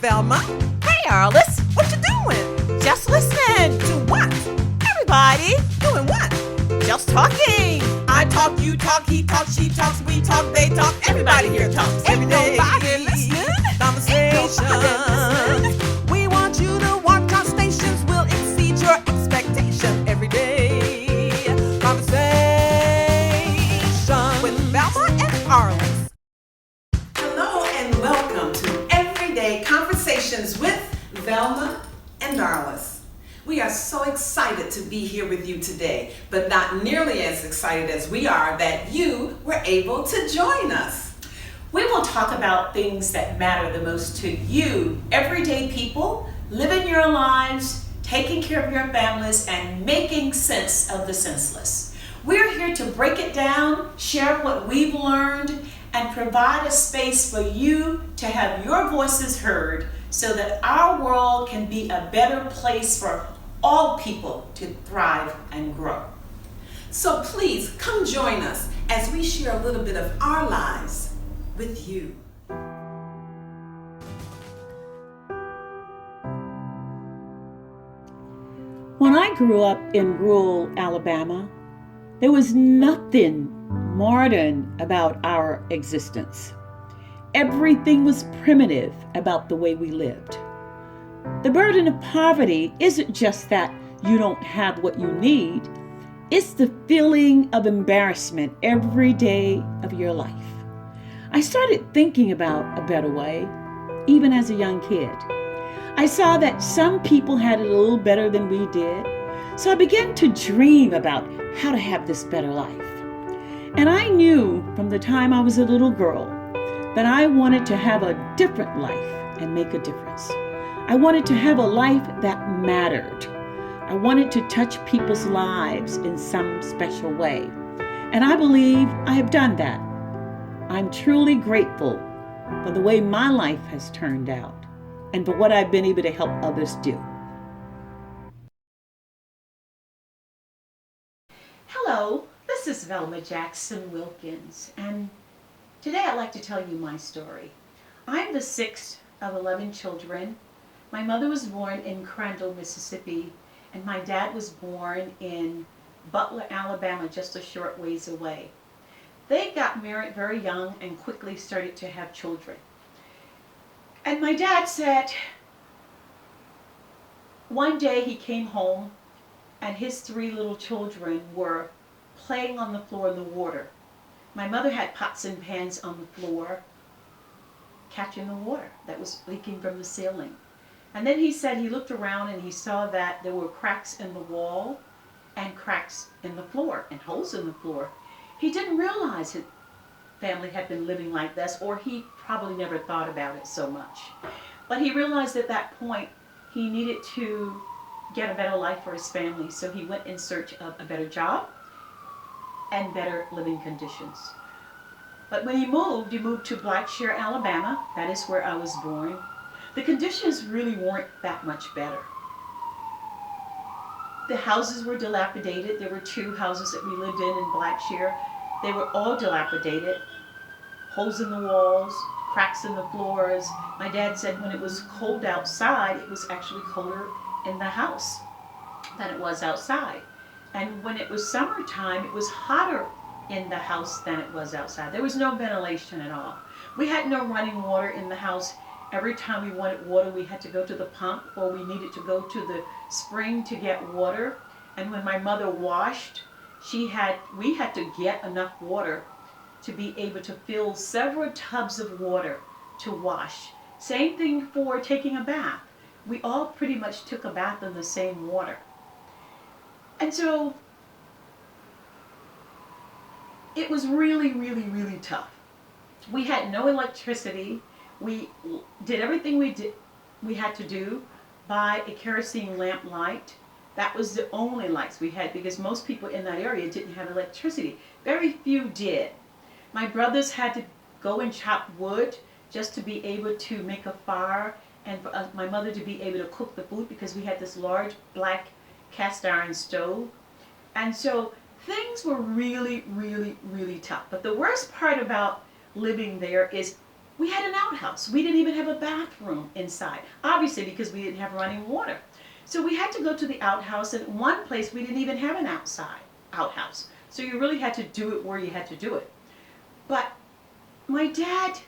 Velma. Hey, Arlyce. What you doing? Just listening. To what? Everybody. Doing what? Just talking. I talk, you talk, he talks, she talks, we talk, they talk. Everybody here talks. Ain't nobody listening. Conversation. We want you to watch our stations. We'll exceed your expectation every day. Conversation with Velma and Arlyce. Hello and welcome to Everyday Conversations with Velma and Arlyce. We are so excited to be here with you today, but not nearly as excited as we are that you were able to join us. We will talk about things that matter the most to you, everyday people, living your lives, taking care of your families, and making sense of the senseless. We're here to break it down, share what we've learned, and provide a space for you to have your voices heard so that our world can be a better place for all people to thrive and grow. So please come join us as we share a little bit of our lives with you. When I grew up in rural Alabama, there was nothing modern about our existence. Everything was primitive about the way we lived. The burden of poverty isn't just that you don't have what you need, it's the feeling of embarrassment every day of your life. I started thinking about a better way, even as a young kid. I saw that some people had it a little better than we did, so I began to dream about how to have this better life. And I knew from the time I was a little girl that I wanted to have a different life and make a difference. I wanted to have a life that mattered. I wanted to touch people's lives in some special way. And I believe I have done that. I'm truly grateful for the way my life has turned out and for what I've been able to help others do. Hello, this is Velma Jackson Wilkins, and today I'd like to tell you my story. I'm the sixth of 11 children. My mother was born in Crandall, Mississippi, and my dad was born in Butler, Alabama, just a short ways away. They got married very young and quickly started to have children. And my dad said one day he came home and his three little children were playing on the floor in the water. My mother had pots and pans on the floor catching the water that was leaking from the ceiling. And then he said he looked around and he saw that there were cracks in the wall and cracks in the floor and holes in the floor. He didn't realize his family had been living like this, or he probably never thought about it so much. But he realized at that point he needed to get a better life for his family, so he went in search of a better job and better living conditions. But when he moved to Blackshear, Alabama. That is where I was born. The conditions really weren't that much better. The houses were dilapidated. There were two houses that we lived in Blackshear. They were all dilapidated. Holes in the walls, cracks in the floors. My dad said when it was cold outside, it was actually colder in the house than it was outside. And when it was summertime, it was hotter in the house than it was outside. There was no ventilation at all. We had no running water in the house. Every time we wanted water, we had to go to the pump, or we needed to go to the spring to get water. And when my mother washed, we had to get enough water to be able to fill several tubs of water to wash. Same thing for taking a bath. We all pretty much took a bath in the same water. And so it was really, really, really tough. We had no electricity. We did everything we had to do by a kerosene lamp light. That was the only lights we had because most people in that area didn't have electricity. Very few did. My brothers had to go and chop wood just to be able to make a fire, and for my mother to be able to cook the food because we had this large black cast iron stove. And so things were really, really, really tough. But the worst part about living there is We had an outhouse. We didn't even have a bathroom inside, obviously because we didn't have running water. So we had to go to the outhouse, and one place we didn't even have an outhouse. So you really had to do it where you had to do it. But my dad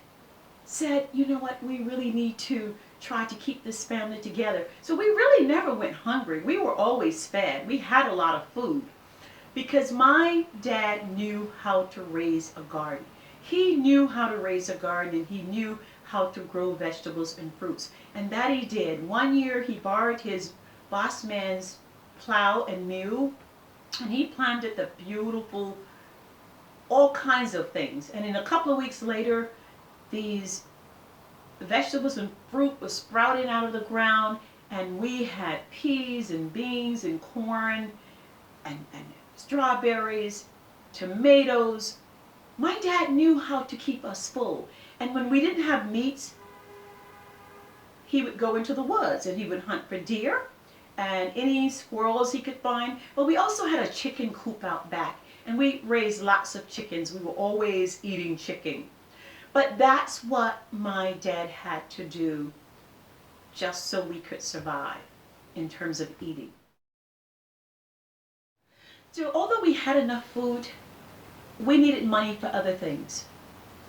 said, you know what, we really need to try to keep this family together. So we really never went hungry. We were always fed. We had a lot of food because my dad knew how to raise a garden. He knew how to raise a garden, and he knew how to grow vegetables and fruits. And that he did. One year he borrowed his boss man's plow and mule, and he planted the beautiful, all kinds of things. And in a couple of weeks later, these vegetables and fruit was sprouting out of the ground, and we had peas and beans and corn and strawberries, tomatoes. My dad knew how to keep us full. And when we didn't have meats, he would go into the woods and he would hunt for deer and any squirrels he could find. But we also had a chicken coop out back, and we raised lots of chickens. We were always eating chicken. But that's what my dad had to do just so we could survive in terms of eating. So although we had enough food, we needed money for other things.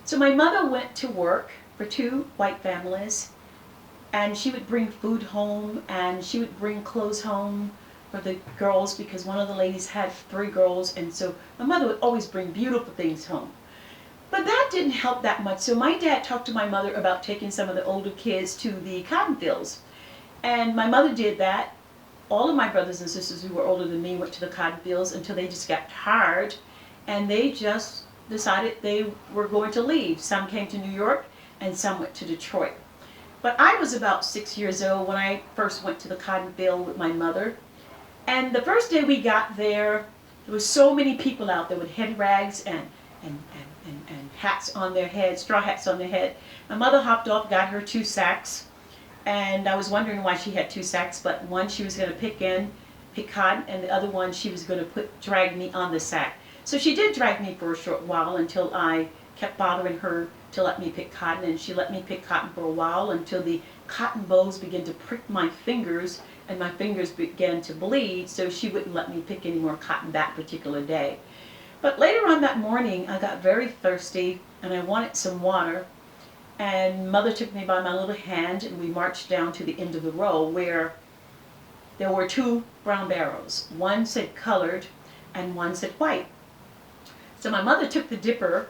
So my mother went to work for 2 white families, and she would bring food home, and she would bring clothes home for the girls because one of the ladies had 3 girls, and so my mother would always bring beautiful things home. But that didn't help that much, so my dad talked to my mother about taking some of the older kids to the cotton fields. And my mother did that. All of my brothers and sisters who were older than me went to the cotton fields until they just got tired, and they just decided they were going to leave. Some came to New York, and some went to Detroit. But I was about 6 years old when I first went to the cotton field with my mother. And the first day we got there, there were so many people out there with head rags and hats on their head, straw hats on their head. My mother hopped off, got her 2 sacks, and I was wondering why she had 2 sacks, but one she was going to pick cotton, and the other one she was going to drag me on the sack. So she did drag me for a short while until I kept bothering her to let me pick cotton, and she let me pick cotton for a while until the cotton bolls began to prick my fingers, and my fingers began to bleed, so she wouldn't let me pick any more cotton that particular day. But later on that morning, I got very thirsty, and I wanted some water, and Mother took me by my little hand, and we marched down to the end of the row where there were 2 brown barrels. One said colored, and one said white. So my mother took the dipper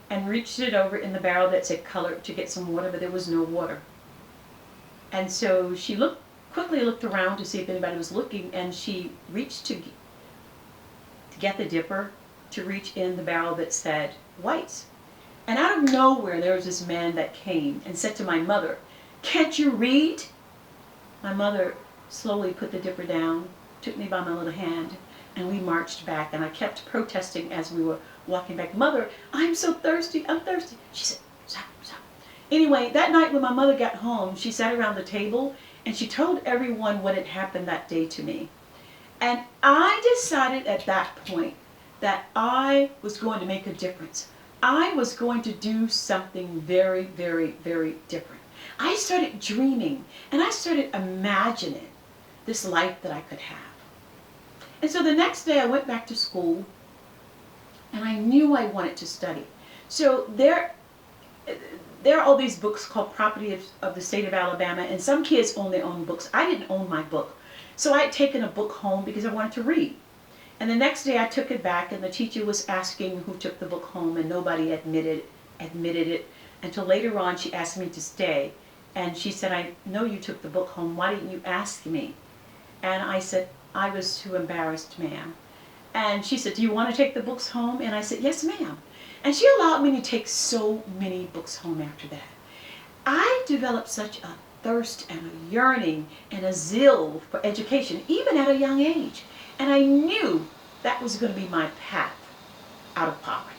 and reached it over in the barrel that said colored to get some water, but there was no water. And so she quickly looked around to see if anybody was looking, and she reached to get the dipper to reach in the barrel that said whites. And out of nowhere there was this man that came and said to my mother, "Can't you read?" My mother slowly put the dipper down, took me by my little hand, and we marched back. And I kept protesting as we were walking back, "Mother, I'm so thirsty, I'm thirsty." She said, "Stop, stop." Anyway, that night when my mother got home, she sat around the table and she told everyone what had happened that day to me. And I decided at that point that I was going to make a difference. I was going to do something very, very, very different. I started dreaming, and I started imagining this life that I could have. And so the next day I went back to school, and I knew I wanted to study. So there are all these books called Property of the State of Alabama, and some kids own their own books. I didn't own my book. So I had taken a book home because I wanted to read. And the next day I took it back, and the teacher was asking who took the book home, and nobody admitted it until later on she asked me to stay. And she said, "I know you took the book home. Why didn't you ask me?" And I said, "I was too embarrassed, ma'am." And she said, "Do you want to take the books home?" And I said, "Yes, ma'am." And she allowed me to take so many books home after that. I developed such a thirst and a yearning and a zeal for education, even at a young age. And I knew that was going to be my path out of poverty.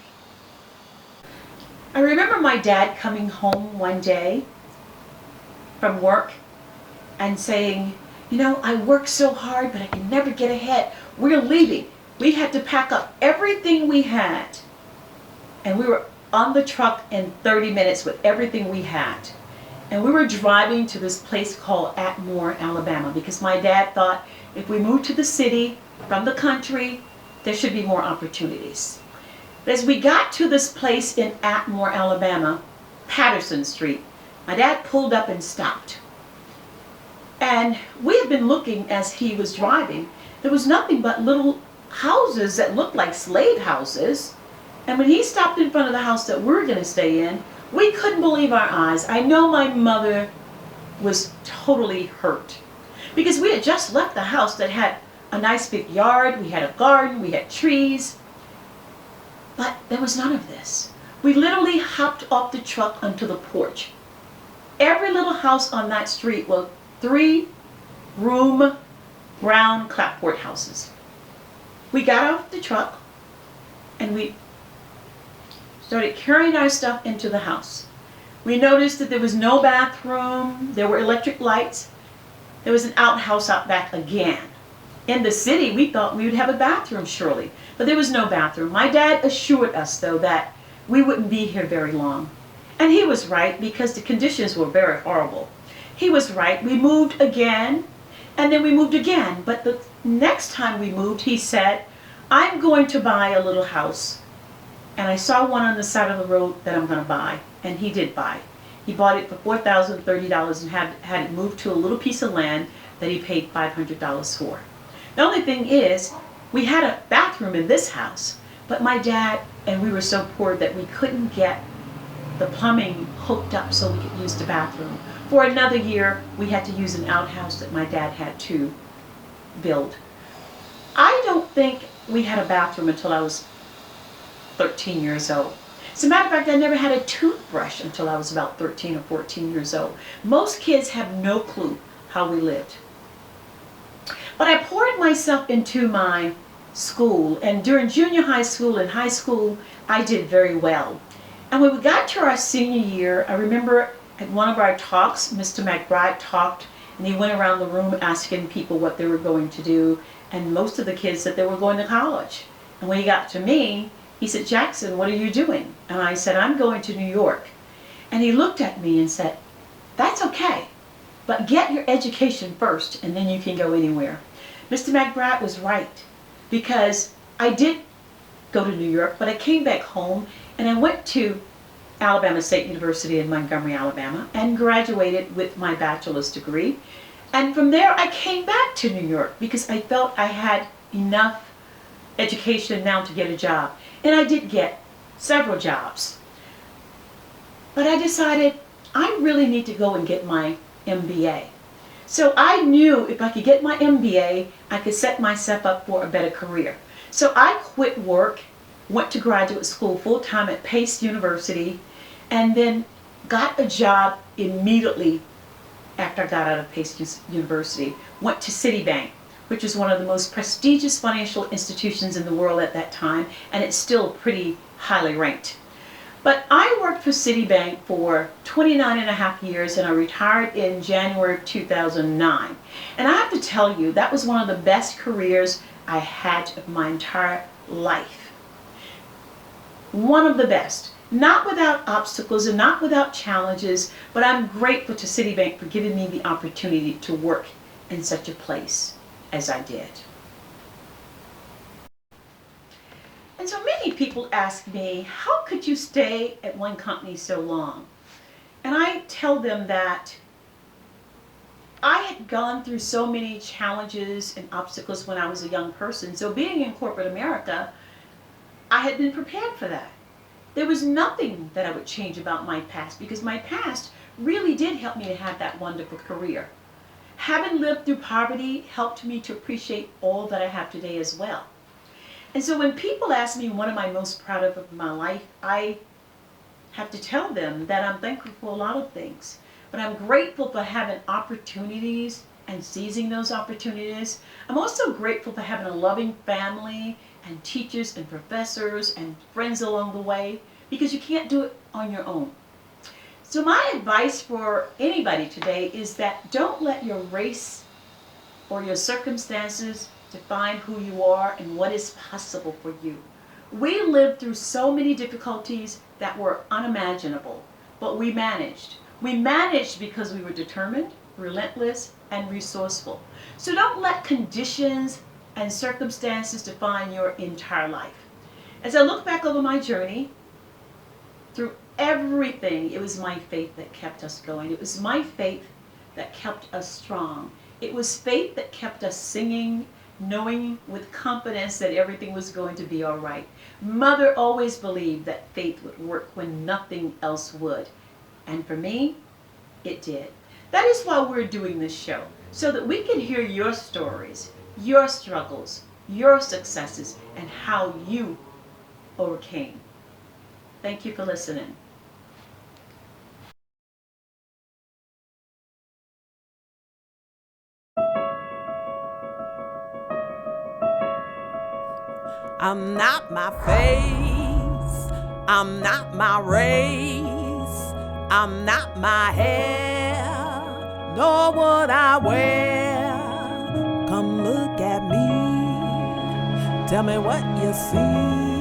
I remember my dad coming home one day from work and saying, "You know, I work so hard, but I can never get ahead. We're leaving." We had to pack up everything we had, and we were on the truck in 30 minutes with everything we had. And we were driving to this place called Atmore, Alabama, because my dad thought if we moved to the city from the country, there should be more opportunities. But as we got to this place in Atmore, Alabama, Patterson Street, my dad pulled up and stopped. And we had been looking as he was driving. There was nothing but little houses that looked like slave houses. And when he stopped in front of the house that we were going to stay in, we couldn't believe our eyes. I know my mother was totally hurt because we had just left the house that had a nice big yard, we had a garden, we had trees, but there was none of this. We literally hopped off the truck onto the porch. Every little house on that street was 3-room brown clapboard houses. We got off the truck and we started carrying our stuff into the house. We noticed that there was no bathroom, there were electric lights, there was an outhouse out back again. In the city, we thought we would have a bathroom surely, but there was no bathroom. My dad assured us though that we wouldn't be here very long. And he was right because the conditions were very horrible. He was right. We moved again and then we moved again. But the next time we moved, he said, I'm going to buy a little house. And I saw one on the side of the road that I'm going to buy. And he did buy. He bought it for $4,030 and had it moved to a little piece of land that he paid $500 for. The only thing is, we had a bathroom in this house, but my dad and we were so poor that we couldn't get the plumbing hooked up so we could use the bathroom. For another year, we had to use an outhouse that my dad had to build. I don't think we had a bathroom until I was 13 years old. As a matter of fact, I never had a toothbrush until I was about 13 or 14 years old. Most kids have no clue how we lived. But I poured myself into my school, and during junior high school and high school, I did very well. And when we got to our senior year, I remember at one of our talks, Mr. McBride talked, and he went around the room asking people what they were going to do, and most of the kids said they were going to college. And when he got to me, he said, Jackson, what are you doing? And I said, I'm going to New York. And he looked at me and said, that's okay, but get your education first, and then you can go anywhere. Mr. McBride was right, because I did go to New York, but I came back home, and I went to Alabama State University in Montgomery, Alabama, and graduated with my bachelor's degree. And from there, I came back to New York because I felt I had enough education now to get a job. And I did get several jobs. But I decided I really need to go and get my MBA. So I knew if I could get my MBA, I could set myself up for a better career. So I quit work, went to graduate school full-time at Pace University, and then got a job immediately after I got out of Pace University. Went to Citibank, which is one of the most prestigious financial institutions in the world at that time, and it's still pretty highly ranked. But I worked for Citibank for 29 and a half years, and I retired in January of 2009. And I have to tell you, that was one of the best careers I had of my entire life. One of the best. Not without obstacles and not without challenges, but I'm grateful to Citibank for giving me the opportunity to work in such a place as I did. And so many people ask me, how could you stay at one company so long? And I tell them that I had gone through so many challenges and obstacles when I was a young person. So being in corporate America, I had been prepared for that. There was nothing that I would change about my past because my past really did help me to have that wonderful career. Having lived through poverty helped me to appreciate all that I have today as well. And so when people ask me what am I most proud of my life, I have to tell them that I'm thankful for a lot of things. But I'm grateful for having opportunities and seizing those opportunities. I'm also grateful for having a loving family and teachers and professors and friends along the way, because you can't do it on your own. So my advice for anybody today is that don't let your race or your circumstances define who you are and what is possible for you. We lived through so many difficulties that were unimaginable, but we managed. We managed because we were determined, relentless, and resourceful. So don't let conditions and circumstances define your entire life. As I look back over my journey, through everything, it was my faith that kept us going. It was my faith that kept us strong. It was faith that kept us singing, knowing with confidence that everything was going to be all right. Mother always believed that faith would work when nothing else would. And for me, it did. That is why we're doing this show, so that we can hear your stories, your struggles, your successes, and how you overcame. Thank you for listening. I'm not my face, I'm not my race, I'm not my hair, nor what I wear. Come look at me, tell me what you see.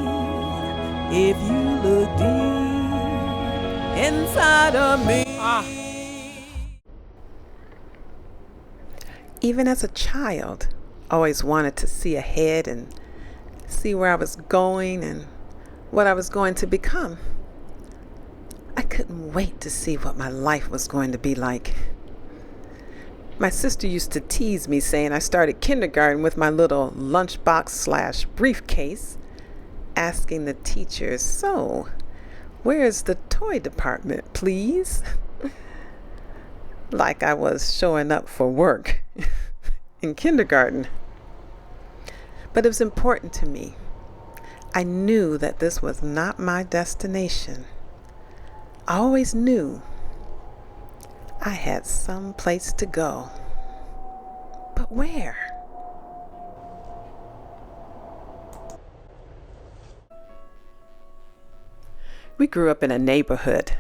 If you look deep inside of me. Even as a child, I always wanted to see ahead and see where I was going and what I was going to become. I couldn't wait to see what my life was going to be like. My sister used to tease me saying I started kindergarten with my little lunchbox / briefcase, asking the teachers, "So, where's the toy department, please?" Like I was showing up for work in kindergarten. But it was important to me. I knew that this was not my destination. I always knew I had some place to go. But where? We grew up in a neighborhood,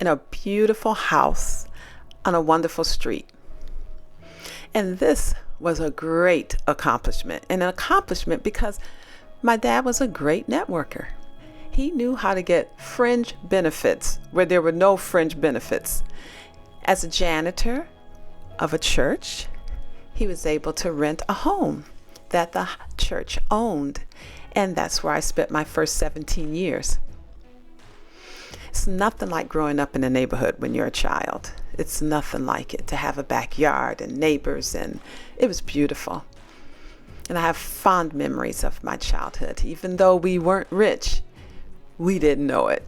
in a beautiful house on a wonderful street. And this was a great accomplishment, and an accomplishment because my dad was a great networker. He knew how to get fringe benefits where there were no fringe benefits. As a janitor of a church, he was able to rent a home that the church owned, and that's where I spent my first 17 years. It's nothing like growing up in a neighborhood when you're a child. It's nothing like it to have a backyard and neighbors, and it was beautiful. And I have fond memories of my childhood. Even though we weren't rich, we didn't know it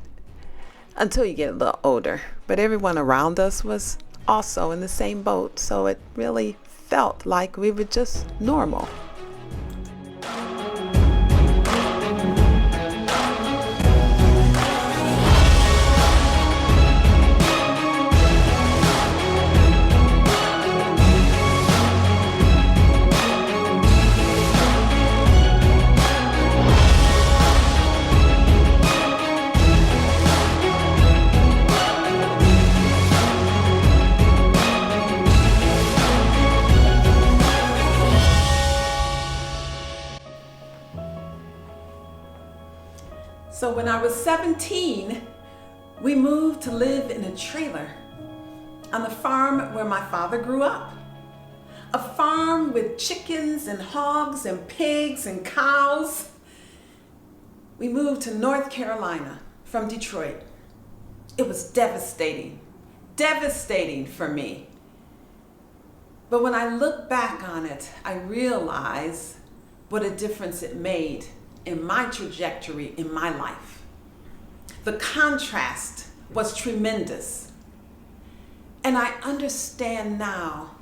until you get a little older. But everyone around us was also in the same boat, so it really felt like we were just normal. So when I was 17, we moved to live in a trailer on the farm where my father grew up. A farm with chickens and hogs and pigs and cows. We moved to North Carolina from Detroit. It was devastating for me. But when I look back on it, I realize what a difference it made in my trajectory in my life. The contrast was tremendous. And I understand now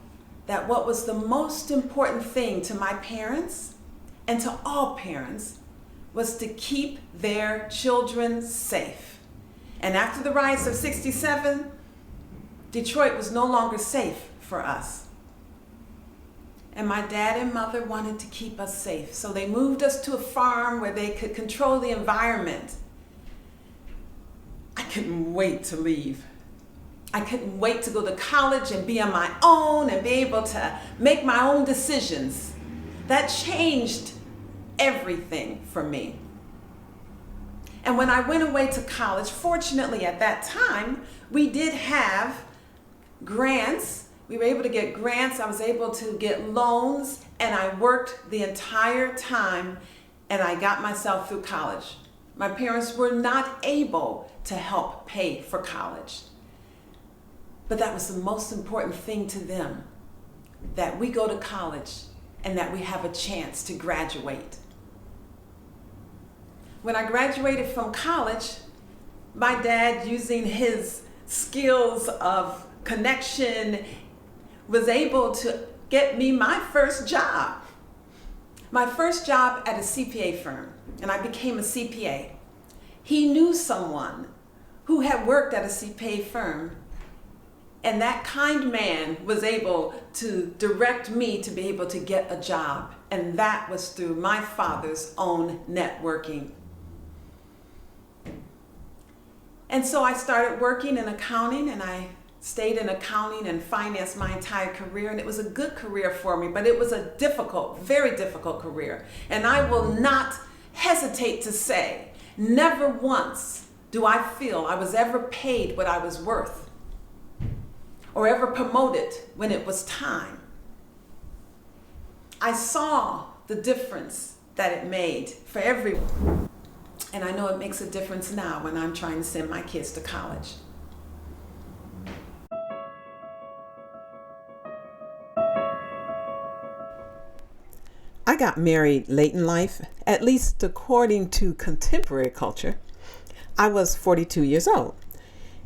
that what was the most important thing to my parents and to all parents was to keep their children safe. And after the riots of '67, Detroit was no longer safe for us. And my dad and mother wanted to keep us safe. So they moved us to a farm where they could control the environment. I couldn't wait to leave. I couldn't wait to go to college and be on my own and be able to make my own decisions. That changed everything for me. And when I went away to college, fortunately at that time, we did have grants. We were able to get grants. I was able to get loans, and I worked the entire time, and I got myself through college. My parents were not able to help pay for college. But that was the most important thing to them, that we go to college and that we have a chance to graduate. When I graduated from college, my dad, using his skills of connection, was able to get me my first job. My first job at a CPA firm, and I became a CPA. He knew someone who had worked at a CPA firm, and that kind man was able to direct me to be able to get a job, and that was through my father's own networking. And so I started working in accounting, and I stayed in accounting and finance my entire career, and it was a good career for me, but it was a difficult, very difficult career. And I will not hesitate to say, never once do I feel I was ever paid what I was worth or ever promoted when it was time. I saw the difference that it made for everyone. And I know it makes a difference now when I'm trying to send my kids to college. I got married late in life, at least according to contemporary culture. I was 42 years old,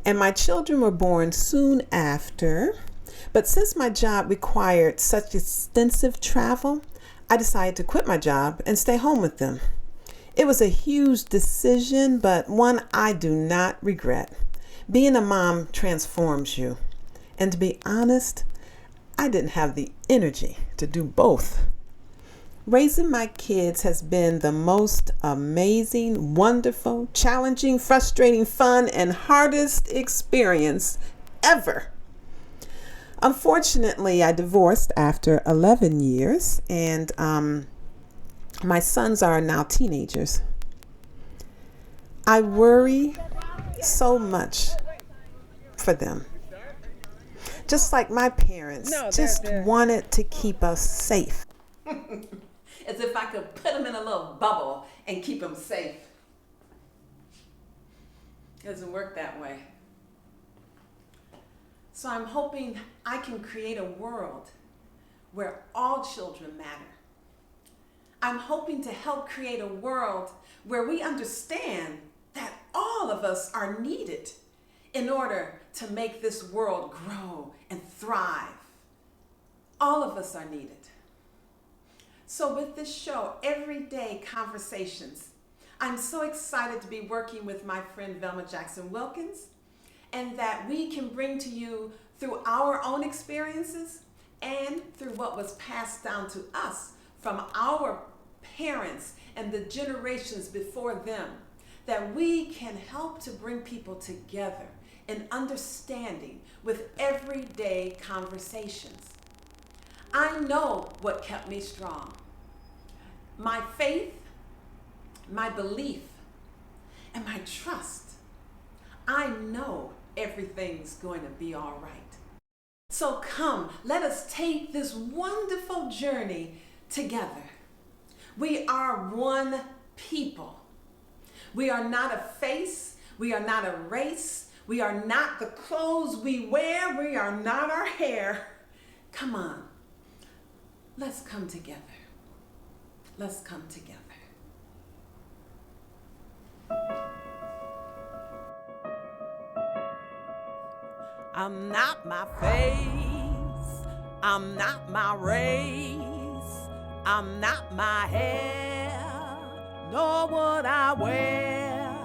and my children were born soon after. But since my job required such extensive travel, I decided to quit my job and stay home with them. It was a huge decision, but one I do not regret. Being a mom transforms you. And to be honest, I didn't have the energy to do both. Raising my kids has been the most amazing, wonderful, challenging, frustrating, fun, and hardest experience ever. Unfortunately, I divorced after 11 years, and my sons are now teenagers. I worry so much for them. Just like my parents wanted to keep us safe. As if I could put them in a little bubble and keep them safe. It doesn't work that way. So I'm hoping I can create a world where all children matter. I'm hoping to help create a world where we understand that all of us are needed in order to make this world grow and thrive. All of us are needed. So with this show, Everyday Conversations, I'm so excited to be working with my friend Velma Jackson Wilkins, and that we can bring to you through our own experiences and through what was passed down to us from our parents and the generations before them, that we can help to bring people together in understanding with everyday conversations. I know what kept me strong. My faith, my belief, and my trust. I know everything's going to be all right. So come, let us take this wonderful journey together. We are one people. We are not a face. We are not a race. We are not the clothes we wear. We are not our hair. Come on. Let's come together. Let's come together. I'm not my face, I'm not my race, I'm not my hair, nor what I wear.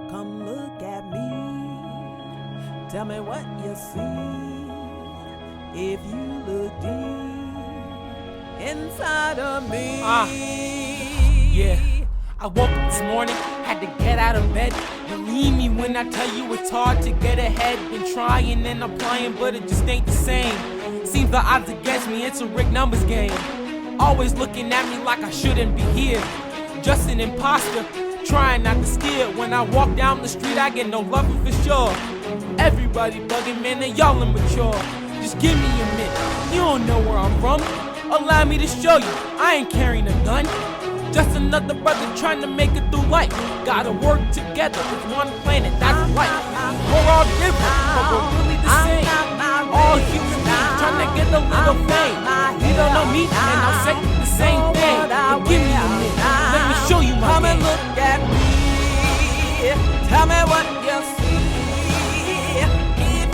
Come look at me, tell me what you see. If you look deep inside of me. Yeah, I woke up this morning, had to get out of bed. Believe me when I tell you it's hard to get ahead. Been trying and applying, but it just ain't the same. Seems the odds against me, it's a rigged numbers game. Always looking at me like I shouldn't be here. Just an imposter, Trying not to steal. When I walk down the street, I get no loving for sure. Everybody bugging, man, they y'all immature. Just give me a minute, you don't know where I'm from. Allow me to show you, I ain't carrying a gun. Just another brother trying to make it through life. Gotta work together with one planet, that's life. We're all different, but we're really the same. All human beings trying to get a little fame. You don't know me, and I'll say the same thing. But give me a minute, let me show you my Come and game. look at me. Tell me what you see. If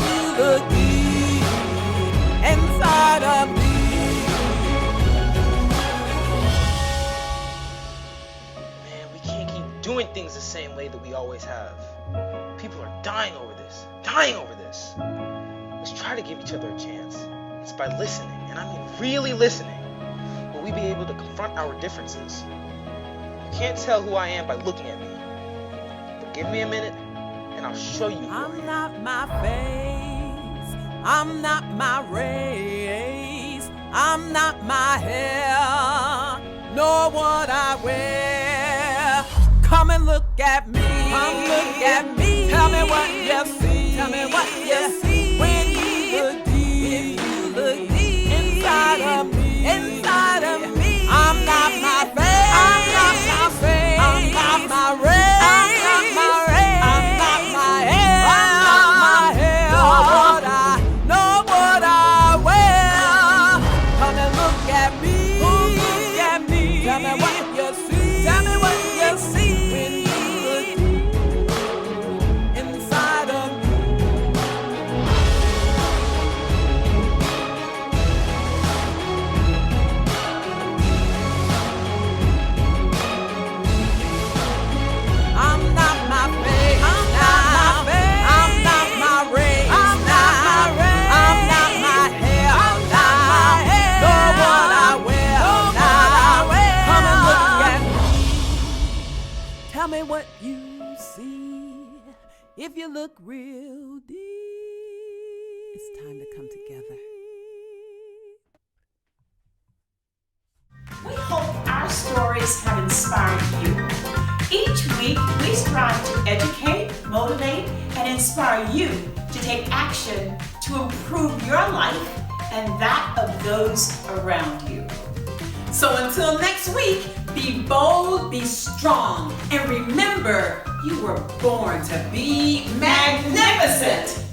you look deep inside of me. Man, we can't keep doing things the same way that we always have. People are dying over this. Let's try to give each other a chance. It's by listening, and I mean really listening, will we be able to confront our differences. You can't tell who I am by looking at me. But give me a minute, and I'll show you who I am. I'm not my face, I'm not my race, I'm not my hair, nor what I wear. Come and look at me, tell me what you see, when you look deep, inside of me, I'm not my face, I'm not my race, I'm not my hair, nor what I wear. Come and look at me, tell me what you see, when you look inside of me. I'm not my face, I'm not my race, I'm not my hair, nor what I wear. Come and look at me, tell me what you see. If you look real deep, it's time to come together. We hope our stories have inspired you. Each week, we strive to educate, motivate, and inspire you to take action to improve your life and that of those around you. So until next week, be bold, be strong, and remember, you were born to be magnificent.